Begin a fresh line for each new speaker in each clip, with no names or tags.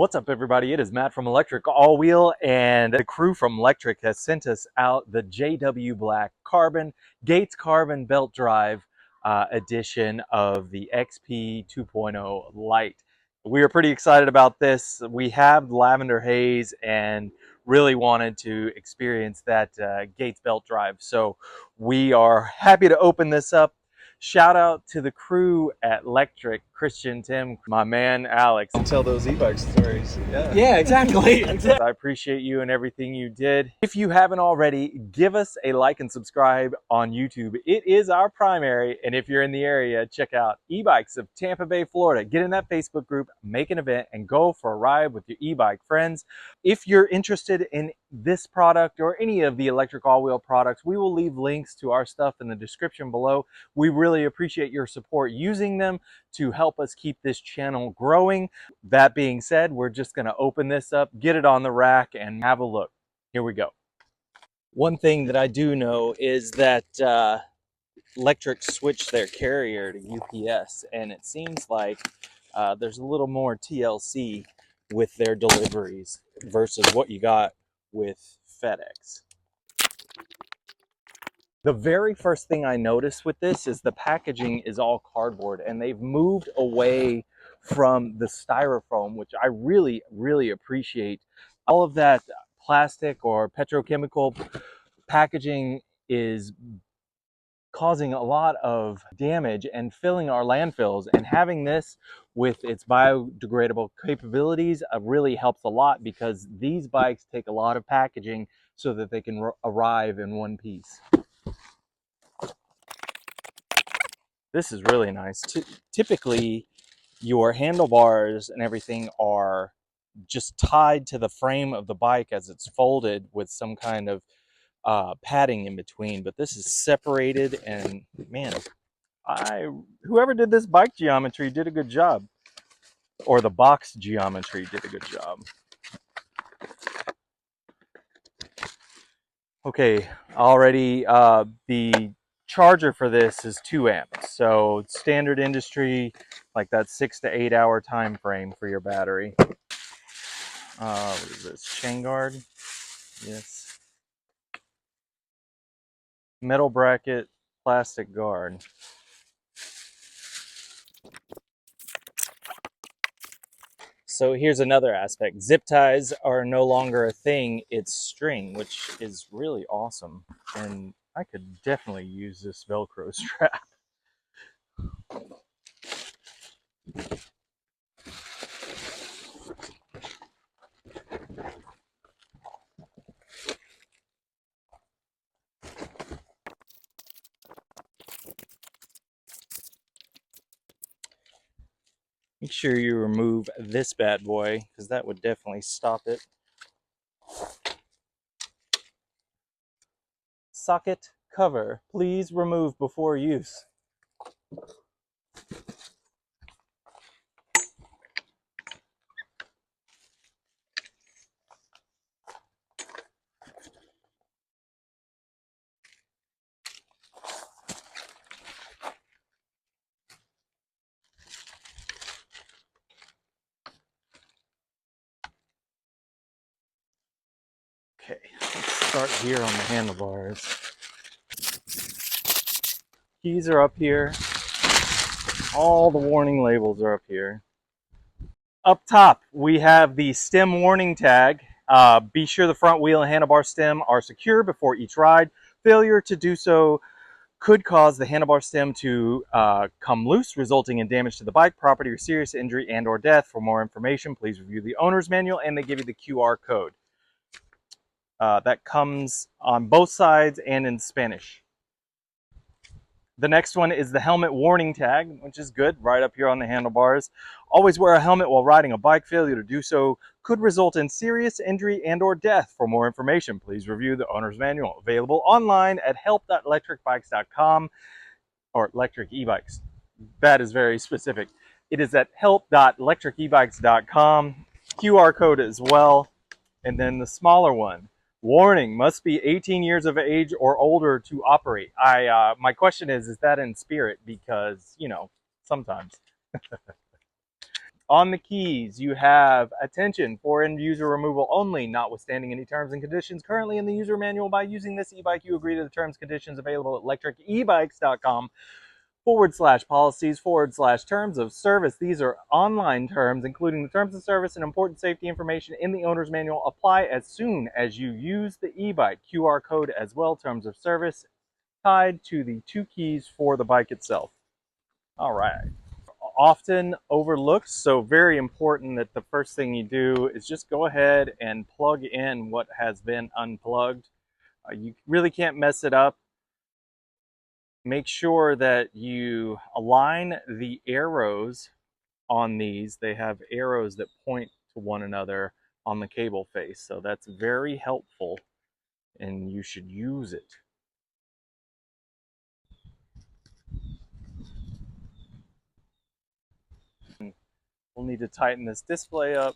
What's up, everybody? It is Matt from ElectricAllWheel, and the crew from Lectric has sent us out the JW Black Carbon Gates Carbon Belt Drive edition of the XP 2.0 Lite. We are pretty excited about this. We have lavender haze and really wanted to experience that Gates Belt Drive. So we are happy to open this up. Shout out to the crew at Lectric, Christian, Tim, my man Alex.
And tell those e-bike stories.
Yeah, exactly. I appreciate you and everything you did. If you haven't already, give us a like and subscribe on YouTube. It is our primary, and if you're in the area, check out E-Bikes of Tampa Bay, Florida. Get in that Facebook group, make an event, and go for a ride with your e-bike friends. If you're interested in this product or any of the ElectricAllWheel products, we will leave links to our stuff in the description below. We really appreciate your support using them to help us keep this channel growing. That being said, we're just going to open this up, get it on the rack, and have a look. Here we go. One thing that I do know is that Lectric switched their carrier to UPS, and it seems like there's a little more TLC with their deliveries versus what you got with FedEx. The very first thing I noticed with this is the packaging is all cardboard, and they've moved away from the styrofoam, which I really, really appreciate. All of that plastic or petrochemical packaging is causing a lot of damage and filling our landfills, and having this with its biodegradable capabilities really helps a lot, because these bikes take a lot of packaging so that they can arrive in one piece. This is really nice. Typically, your handlebars and everything are just tied to the frame of the bike as it's folded with some kind of padding in between, but this is separated, and man, whoever did this bike geometry did a good job, or the box geometry did a good job. Okay, already the charger for this is 2 amps, so standard industry, like that 6 to 8 hour time frame for your battery. What is this, chain guard? Yes. Metal bracket, plastic guard. So here's another aspect. Zip ties are no longer a thing, it's string, which is really awesome. And I could definitely use this Velcro strap. Make sure you remove this bad boy, because that would definitely stop it. Socket cover, please remove before use. Okay, let's start here on the handlebars. Keys are up here. All the warning labels are up here. Up top, we have the stem warning tag. Be sure the front wheel and handlebar stem are secure before each ride. Failure to do so could cause the handlebar stem to come loose, resulting in damage to the bike, property, or serious injury and or death. For more information, please review the owner's manual, and they give you the QR code. That comes on both sides and in Spanish. The next one is the helmet warning tag, which is good, right up here on the handlebars. Always wear a helmet while riding a bike. Failure to do so could result in serious injury and or death. For more information, please review the owner's manual. Available online at help.electricbikes.com, or Lectric e-bikes. That is very specific. It is at help.electricebikes.com. QR code as well. And then the smaller one. Warning, must be 18 years of age or older to operate. My question is that in spirit? Because, you know, sometimes. On the keys, you have attention for end user removal only, notwithstanding any terms and conditions currently in the user manual. By using this e-bike, you agree to the terms and conditions available at electricebikes.com/policies/terms of service. These are online terms, including the terms of service and important safety information in the owner's manual. Apply as soon as you use the e-bike. QR code as well, terms of service tied to the 2 keys for the bike itself. All right. Often overlooked, so very important that the first thing you do is just go ahead and plug in what has been unplugged. You really can't mess it up. Make sure that you align the arrows on these. They have arrows that point to one another on the cable face, so that's very helpful and you should use it. We'll need to tighten this display up.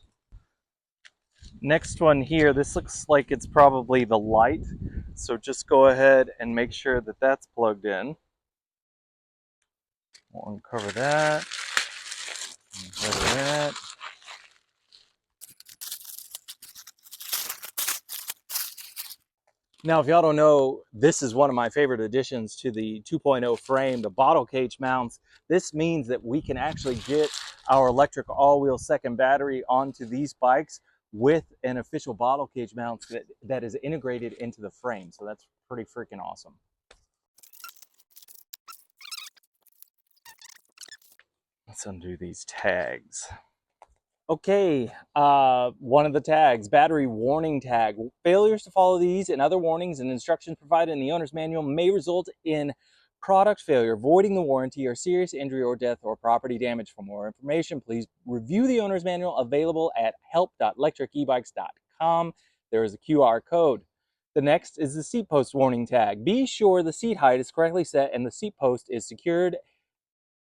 Next one here, this looks like it's probably the light, so just go ahead and make sure that that's plugged in. We'll uncover that. Uncover that. Now, if y'all don't know, this is one of my favorite additions to the 2.0 frame, the bottle cage mounts. This means that we can actually get our electric all-wheel second battery onto these bikes with an official bottle cage mount that is integrated into the frame. So that's pretty freaking awesome. Let's undo these tags. Okay, one of the tags, battery warning tag. Failures to follow these and other warnings and instructions provided in the owner's manual may result in product failure, voiding the warranty, or serious injury or death or property damage. For more information, please review the owner's manual available at help.electricebikes.com. There is a QR code. The next is the seat post warning tag. Be sure the seat height is correctly set and the seat post is secured.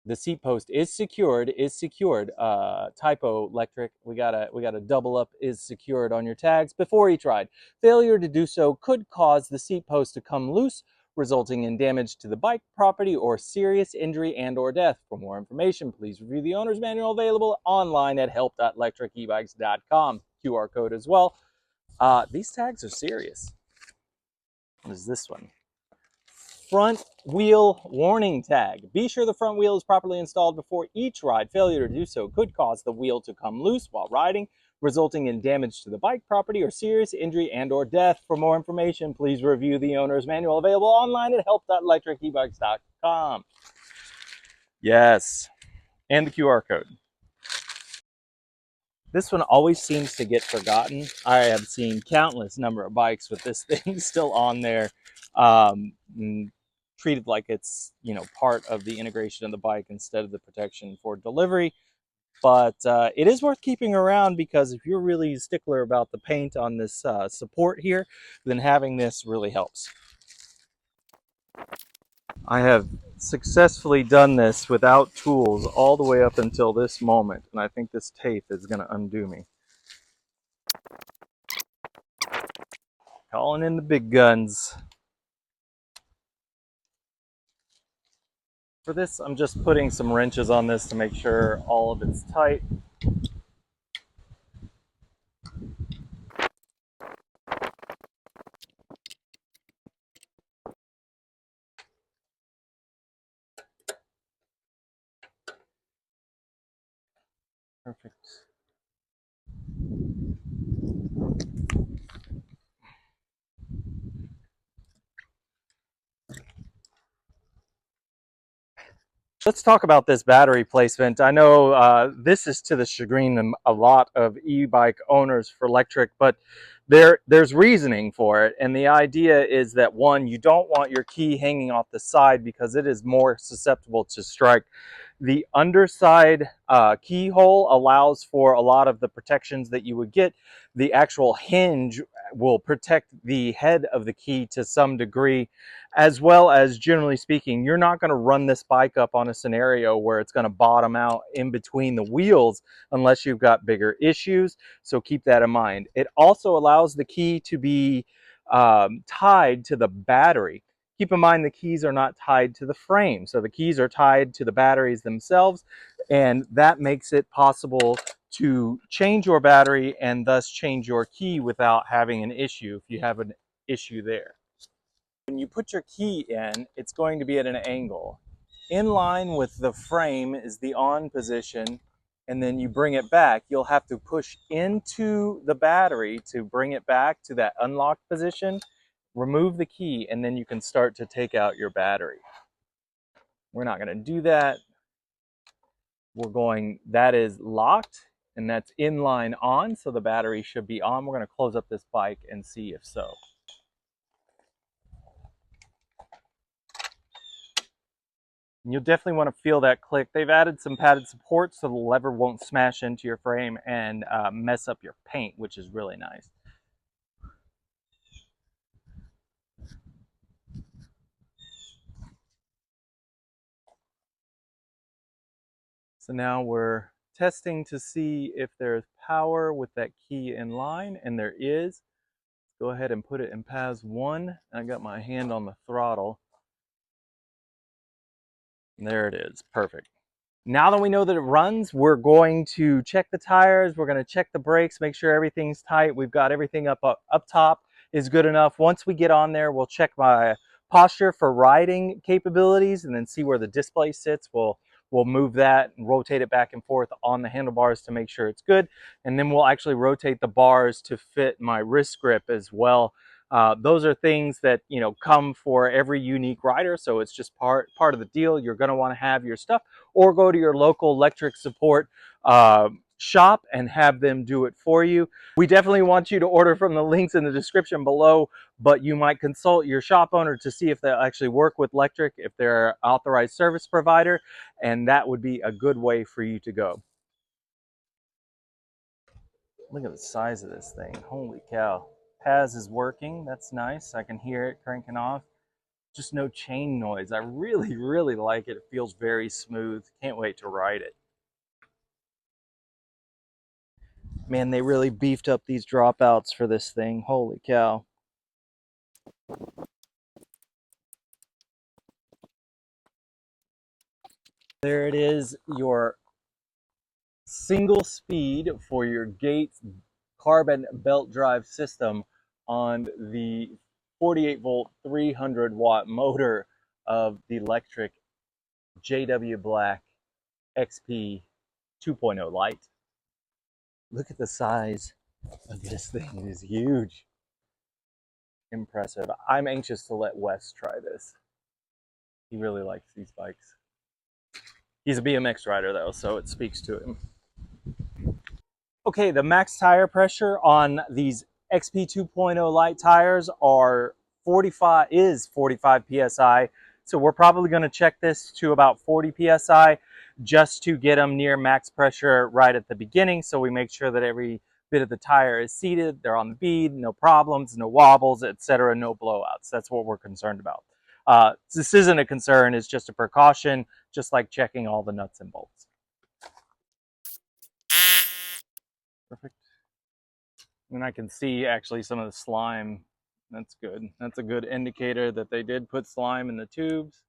The seat post is secured, typo Lectric. We gotta double up is secured on your tags before each ride. Failure to do so could cause the seat post to come loose, resulting in damage to the bike property or serious injury and or death. For more information, please review the owner's manual available online at help.electricebikes.com. QR code as well. These tags are serious. What is this one? Front wheel warning tag. Be sure the front wheel is properly installed before each ride. Failure to do so could cause the wheel to come loose while riding, resulting in damage to the bike property or serious injury and or death. For more information, please review the owner's manual available online at help.electricebikes.com. Yes, and the QR code. This one always seems to get forgotten. I have seen countless number of bikes with this thing still on there, treated like it's, you know, part of the integration of the bike instead of the protection for delivery. But it is worth keeping around because if you're really a stickler about the paint on this support here, then having this really helps. I have successfully done this without tools all the way up until this moment, and I think this tape is going to undo me. Calling in the big guns. For this, I'm just putting some wrenches on this to make sure all of it's tight. Perfect. Let's talk about this battery placement. I know this is to the chagrin of a lot of e-bike owners for Lectric, but there's reasoning for it. And the idea is that, one, you don't want your key hanging off the side because it is more susceptible to strike. The underside keyhole allows for a lot of the protections that you would get. The actual hinge will protect the head of the key to some degree, as well as, generally speaking, you're not going to run this bike up on a scenario where it's going to bottom out in between the wheels unless you've got bigger issues. So keep that in mind. It also allows the key to be tied to the battery. Keep in mind the keys are not tied to the frame, so the keys are tied to the batteries themselves. And that makes it possible to change your battery and thus change your key without having an issue if you have an issue there. When you put your key in, it's going to be at an angle. In line with the frame is the on position, and then you bring it back. You'll have to push into the battery to bring it back to that unlocked position, remove the key, and then you can start to take out your battery. We're not going to do that. That is locked, and that's inline on, so the battery should be on. We're going to close up this bike and see if so. And you'll definitely want to feel that click. They've added some padded support so the lever won't smash into your frame and mess up your paint, which is really nice. So now we're testing to see if there's power with that key in line, and there is. Go ahead and put it in pass 1. I got my hand on the throttle. And there it is, perfect. Now that we know that it runs, we're going to check the tires, we're going to check the brakes, make sure everything's tight. We've got everything up top is good enough. Once we get on there, we'll check my posture for riding capabilities and then see where the display sits. We'll move that and rotate it back and forth on the handlebars to make sure it's good. And then we'll actually rotate the bars to fit my wrist grip as well. Those are things that, you know, come for every unique rider, so it's just part of the deal. You're going to want to have your stuff, or go to your local Lectric support shop and have them do it for you. We definitely want you to order from the links in the description below, but you might consult your shop owner to see if they actually work with Lectric, if they're an authorized service provider, and that would be a good way for you to go. Look at the size of this thing. Holy cow. Paz is working. That's nice. I can hear it cranking off. Just no chain noise. I really, really like it. It feels very smooth. Can't wait to ride it. Man, they really beefed up these dropouts for this thing. Holy cow. There it is, your single speed for your Gates carbon belt drive system on the 48 volt 300 watt motor of the Lectric JW Black XP 2.0 Lite. Look at the size of this thing. It is huge. Impressive. I'm anxious to let Wes try this. He really likes these bikes. He's a BMX rider though, so it speaks to him. Okay, the max tire pressure on these XP 2.0 Lite tires is 45 psi. So we're probably going to check this to about 40 psi just to get them near max pressure right at the beginning, so we make sure that every bit of the tire is seated, they're on the bead, no problems, no wobbles, etc., no blowouts. That's what we're concerned about. This isn't a concern, it's just a precaution, just like checking all the nuts and bolts. Perfect. And I can see actually some of the slime. That's good. That's a good indicator that they did put slime in the tubes.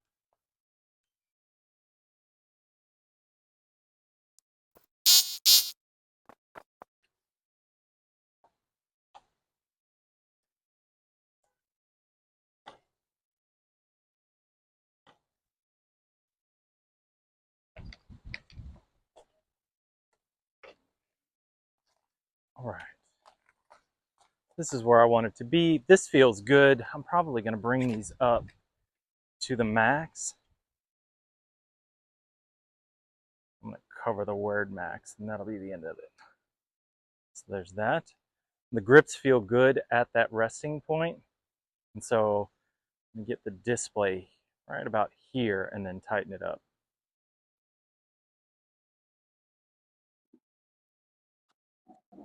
All right. This is where I want it to be. This feels good. I'm probably going to bring these up to the max. I'm going to cover the word max, and that'll be the end of it. So there's that. The grips feel good at that resting point. And so I'm going to get the display right about here and then tighten it up.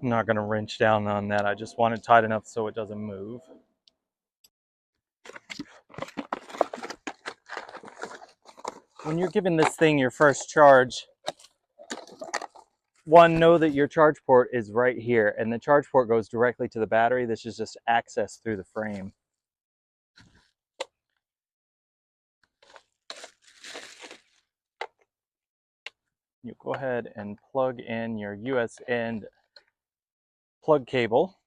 I'm not going to wrench down on that. I just want it tight enough so it doesn't move. When you're giving this thing your first charge, know that your charge port is right here, and the charge port goes directly to the battery. This is just access through the frame. You go ahead and plug in your US end plug cable.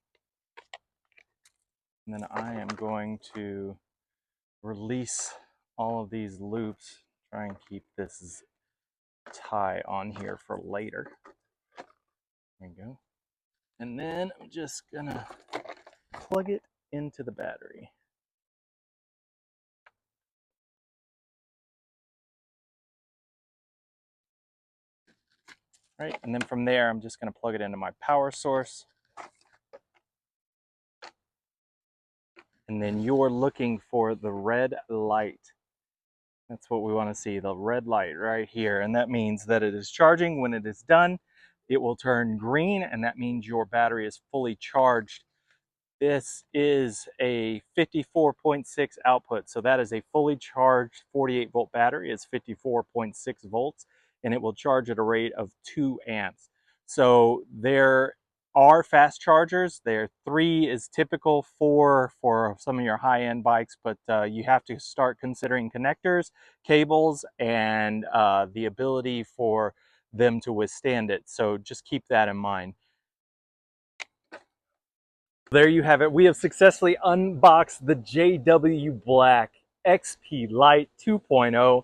And then I am going to release all of these loops, try and keep this tie on here for later. There you go. And then I'm just gonna plug it into the battery. Right, and then from there, I'm just gonna plug it into my power source. And then you're looking for the red light. That's what we want to see, the red light right here. And that means that it is charging. When it is done, it will turn green, and that means your battery is fully charged. This is a 54.6 output. So that is a fully charged 48 volt battery. It's 54.6 volts, and it will charge at a rate of 2 amps. So there are fast chargers. There 3 is typical for some of your high-end bikes, but you have to start considering connectors, cables, and the ability for them to withstand it. So just keep that in mind. There you have it. We have successfully unboxed the JW Black XP Lite 2.0.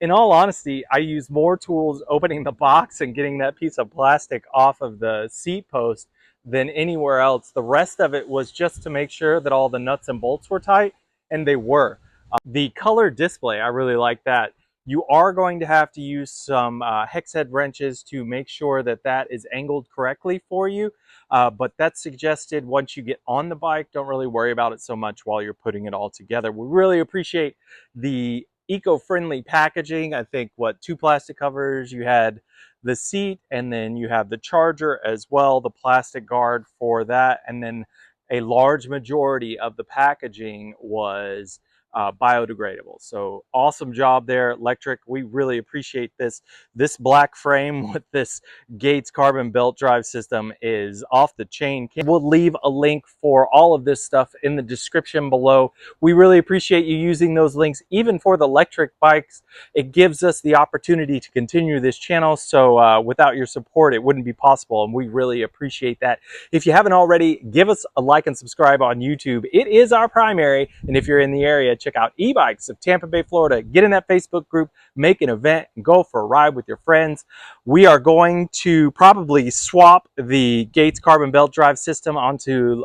In all honesty, I used more tools opening the box and getting that piece of plastic off of the seat post than anywhere else. The rest of it was just to make sure that all the nuts and bolts were tight, and they were. The color display, I really like that. You are going to have to use some hex head wrenches to make sure that that is angled correctly for you. But that's suggested once you get on the bike. Don't really worry about it so much while you're putting it all together. We really appreciate the eco-friendly packaging. I think, what, 2 plastic covers, you had the seat, and then you have the charger as well, the plastic guard for that, and then a large majority of the packaging was biodegradable. So awesome job there, Lectric. We really appreciate this. This black frame with this Gates carbon belt drive system is off the chain. We'll leave a link for all of this stuff in the description below. We really appreciate you using those links, even for the Lectric bikes. It gives us the opportunity to continue this channel. So without your support, it wouldn't be possible, and we really appreciate that. If you haven't already, give us a like and subscribe on YouTube. It is our primary, and if you're in the area, check out E-Bikes of Tampa Bay, Florida. Get in that Facebook group, make an event, and go for a ride with your friends. We are going to probably swap the Gates carbon belt drive system onto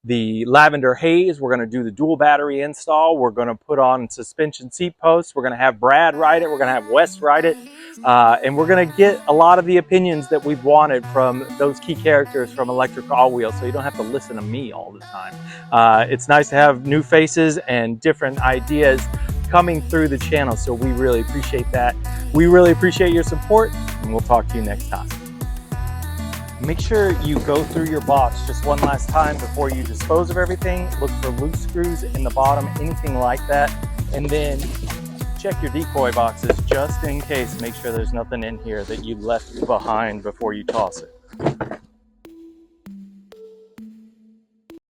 the Lavender Haze. We're going to do the dual battery install. We're going to put on suspension seat posts. We're going to have Brad ride it. We're going to have Wes ride it. And we're going to get a lot of the opinions that we've wanted from those key characters from ElectricAllWheel, so you don't have to listen to me all the time. It's nice to have new faces and different ideas coming through the channel, so we really appreciate that. We really appreciate your support, and we'll talk to you next time. Make sure you go through your box just one last time before you dispose of everything. Look for loose screws in the bottom, anything like that, and then check your decoy boxes just in case. Make sure there's nothing in here that you left behind before you toss it.